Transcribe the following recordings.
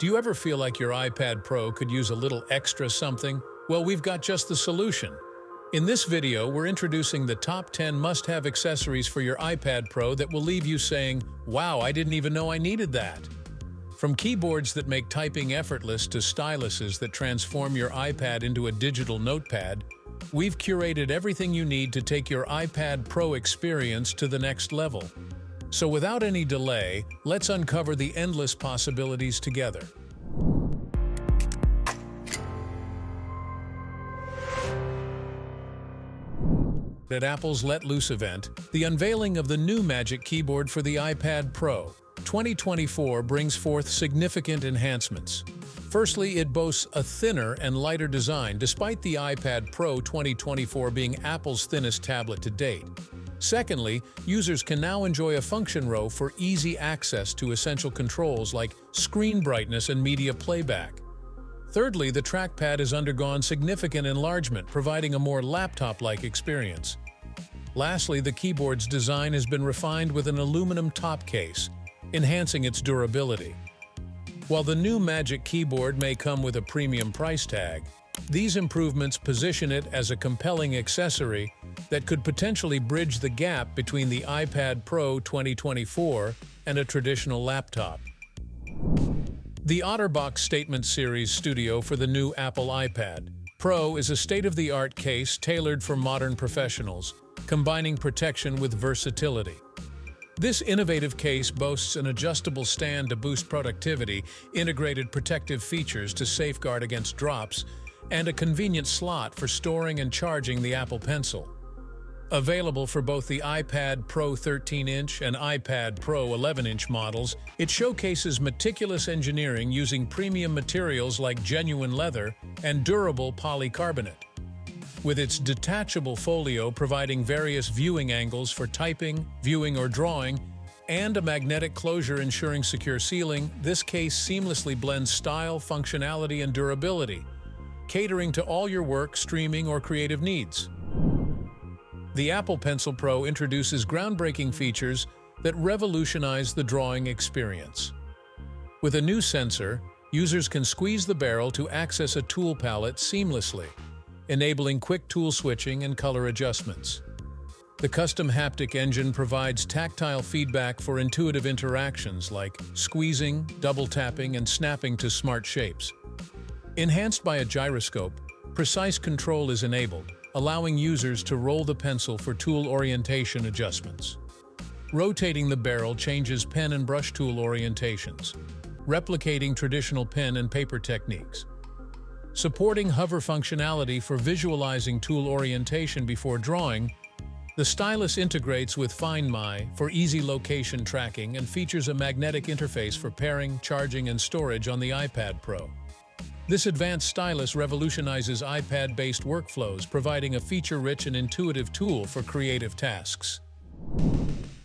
Do you ever feel like your iPad Pro could use a little extra something? Well, we've got just the solution. In this video, we're introducing the top 10 must-have accessories for your iPad Pro that will leave you saying, "Wow, I didn't even know I needed that." From keyboards that make typing effortless to styluses that transform your iPad into a digital notepad, we've curated everything you need to take your iPad Pro experience to the next level. So without any delay, let's uncover the endless possibilities together. At Apple's Let Loose event, the unveiling of the new Magic Keyboard for the iPad Pro 2024 brings forth significant enhancements. Firstly, it boasts a thinner and lighter design despite the iPad Pro 2024 being Apple's thinnest tablet to date. Secondly, users can now enjoy a function row for easy access to essential controls like screen brightness and media playback. Thirdly, the trackpad has undergone significant enlargement, providing a more laptop-like experience. Lastly, the keyboard's design has been refined with an aluminum top case, enhancing its durability. While the new Magic Keyboard may come with a premium price tag, these improvements position it as a compelling accessory that could potentially bridge the gap between the iPad Pro 2024 and a traditional laptop. The OtterBox Statement Series Studio for the new Apple iPad Pro is a state-of-the-art case tailored for modern professionals, combining protection with versatility. This innovative case boasts an adjustable stand to boost productivity, integrated protective features to safeguard against drops, and a convenient slot for storing and charging the Apple Pencil. Available for both the iPad Pro 13-inch and iPad Pro 11-inch models, it showcases meticulous engineering using premium materials like genuine leather and durable polycarbonate. With its detachable folio providing various viewing angles for typing, viewing, or drawing, and a magnetic closure ensuring secure sealing, this case seamlessly blends style, functionality, and durability, catering to all your work, streaming, or creative needs. The Apple Pencil Pro introduces groundbreaking features that revolutionize the drawing experience. With a new sensor, users can squeeze the barrel to access a tool palette seamlessly, enabling quick tool switching and color adjustments. The custom haptic engine provides tactile feedback for intuitive interactions like squeezing, double tapping, and snapping to smart shapes. Enhanced by a gyroscope, precise control is enabled, allowing users to roll the pencil for tool orientation adjustments. Rotating the barrel changes pen and brush tool orientations, replicating traditional pen and paper techniques. Supporting hover functionality for visualizing tool orientation before drawing, the stylus integrates with Find My for easy location tracking and features a magnetic interface for pairing, charging, and storage on the iPad Pro. This advanced stylus revolutionizes iPad-based workflows, providing a feature-rich and intuitive tool for creative tasks.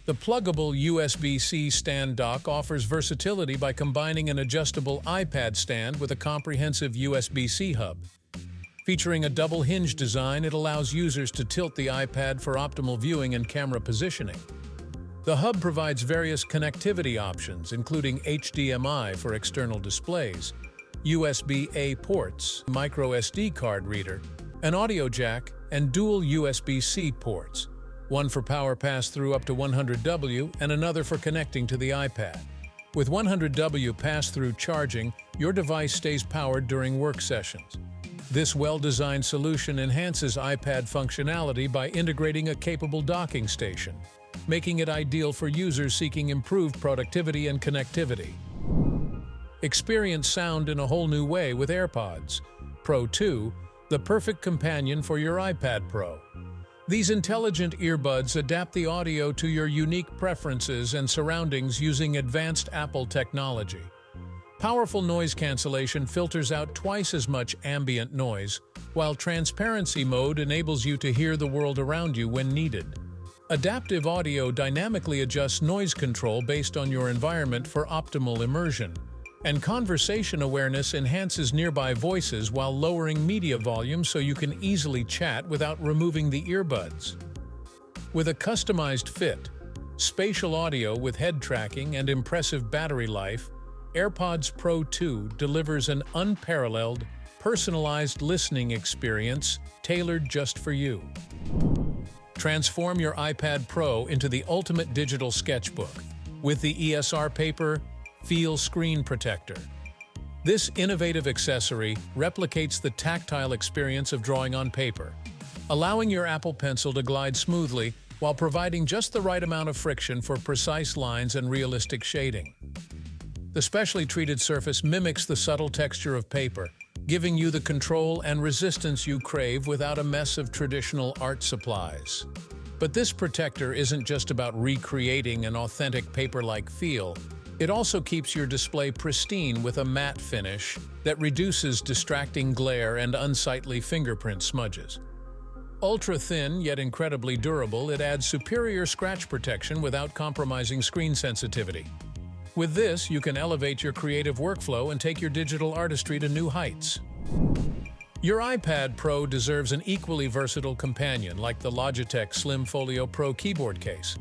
The Plugable USB-C Stand Dock offers versatility by combining an adjustable iPad stand with a comprehensive USB-C hub. Featuring a double-hinge design, it allows users to tilt the iPad for optimal viewing and camera positioning. The hub provides various connectivity options, including HDMI for external displays, USB-A ports, micro SD card reader, an audio jack, and dual USB-C ports, one for power pass-through up to 100W and another for connecting to the iPad. With 100W pass-through charging, your device stays powered during work sessions. This well-designed solution enhances iPad functionality by integrating a capable docking station, making it ideal for users seeking improved productivity and connectivity. Experience sound in a whole new way with AirPods Pro 2, the perfect companion for your iPad Pro. These intelligent earbuds adapt the audio to your unique preferences and surroundings using advanced Apple technology. Powerful noise cancellation filters out twice as much ambient noise, while transparency mode enables you to hear the world around you when needed. Adaptive audio dynamically adjusts noise control based on your environment for optimal immersion, and conversation awareness enhances nearby voices while lowering media volume so you can easily chat without removing the earbuds. With a customized fit, spatial audio with head tracking, and impressive battery life, AirPods Pro 2 delivers an unparalleled, personalized listening experience tailored just for you. Transform your iPad Pro into the ultimate digital sketchbook with the ESR Paper Feel Screen Protector. This innovative accessory replicates the tactile experience of drawing on paper, allowing your Apple Pencil to glide smoothly while providing just the right amount of friction for precise lines and realistic shading. The specially treated surface mimics the subtle texture of paper, giving you the control and resistance you crave without a mess of traditional art supplies. But this protector isn't just about recreating an authentic paper-like feel. It also keeps your display pristine with a matte finish that reduces distracting glare and unsightly fingerprint smudges. Ultra-thin yet incredibly durable, it adds superior scratch protection without compromising screen sensitivity. With this, you can elevate your creative workflow and take your digital artistry to new heights. Your iPad Pro deserves an equally versatile companion like the Logitech Slim Folio Pro keyboard case.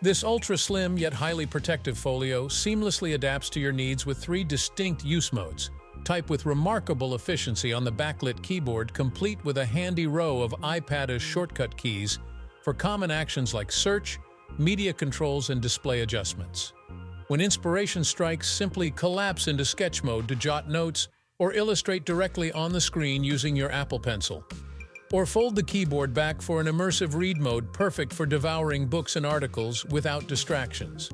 This ultra-slim yet highly protective folio seamlessly adapts to your needs with 3 distinct use modes. Type with remarkable efficiency on the backlit keyboard, complete with a handy row of iPad shortcut keys for common actions like search, media controls, and display adjustments. When inspiration strikes, simply collapse into sketch mode to jot notes or illustrate directly on the screen using your Apple Pencil. Or fold the keyboard back for an immersive read mode perfect for devouring books and articles without distractions.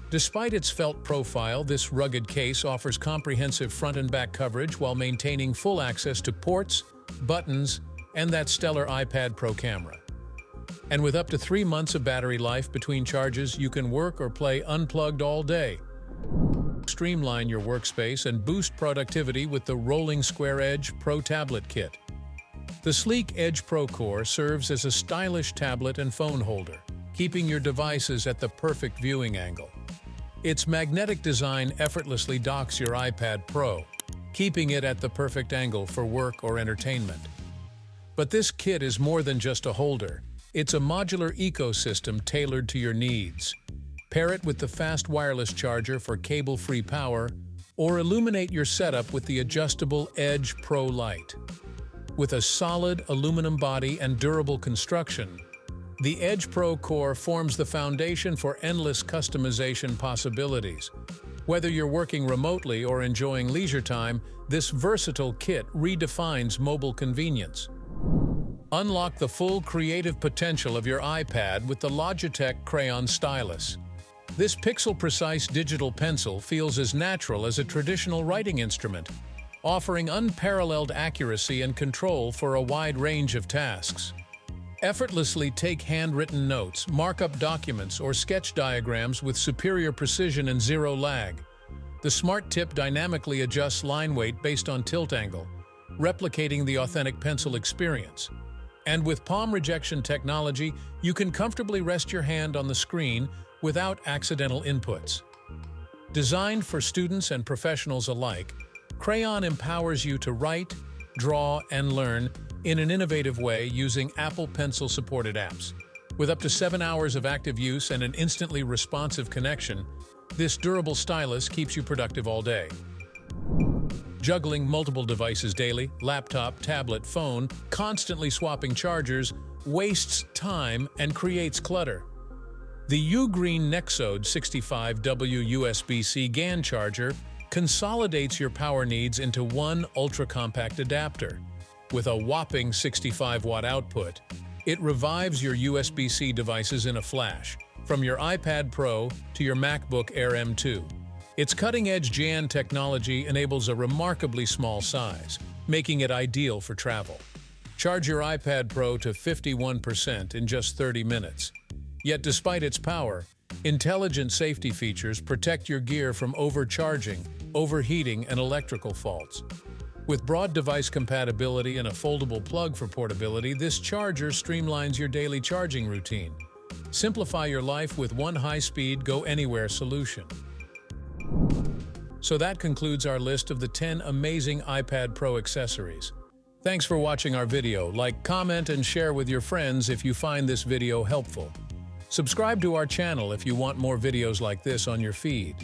Despite its felt profile, this rugged case offers comprehensive front and back coverage while maintaining full access to ports, buttons, and that stellar iPad Pro camera. And with up to 3 months of battery life between charges, you can work or play unplugged all day. Streamline your workspace and boost productivity with the Rolling Square Edge Pro Tablet Kit. The sleek Edge Pro Core serves as a stylish tablet and phone holder, keeping your devices at the perfect viewing angle. Its magnetic design effortlessly docks your iPad Pro, keeping it at the perfect angle for work or entertainment. But this kit is more than just a holder. It's a modular ecosystem tailored to your needs. Pair it with the fast wireless charger for cable-free power, or illuminate your setup with the adjustable Edge Pro Light. With a solid aluminum body and durable construction, the Edge Pro Core forms the foundation for endless customization possibilities. Whether you're working remotely or enjoying leisure time, this versatile kit redefines mobile convenience. Unlock the full creative potential of your iPad with the Logitech Crayon Stylus. This pixel-precise digital pencil feels as natural as a traditional writing instrument, offering unparalleled accuracy and control for a wide range of tasks. Effortlessly take handwritten notes, mark up documents, or sketch diagrams with superior precision and zero lag. The Smart Tip dynamically adjusts line weight based on tilt angle, replicating the authentic pencil experience. And with palm rejection technology, you can comfortably rest your hand on the screen without accidental inputs. Designed for students and professionals alike, Crayon empowers you to write, draw, and learn in an innovative way using Apple Pencil-supported apps. With up to 7 hours of active use and an instantly responsive connection, this durable stylus keeps you productive all day. Juggling multiple devices daily, laptop, tablet, phone, constantly swapping chargers, wastes time and creates clutter. The Ugreen Nexode 65W USB-C GaN Charger consolidates your power needs into one ultra-compact adapter. With a whopping 65-watt output, it revives your USB-C devices in a flash, from your iPad Pro to your MacBook Air M2. Its cutting-edge GaN technology enables a remarkably small size, making it ideal for travel. Charge your iPad Pro to 51% in just 30 minutes. Yet despite its power, intelligent safety features protect your gear from overcharging, overheating, and electrical faults. With broad device compatibility and a foldable plug for portability, this charger streamlines your daily charging routine. Simplify your life with one high-speed, go-anywhere solution. So that concludes our list of the 10 amazing iPad Pro accessories. Thanks for watching our video. Like, comment, and share with your friends if you find this video helpful. Subscribe to our channel if you want more videos like this on your feed.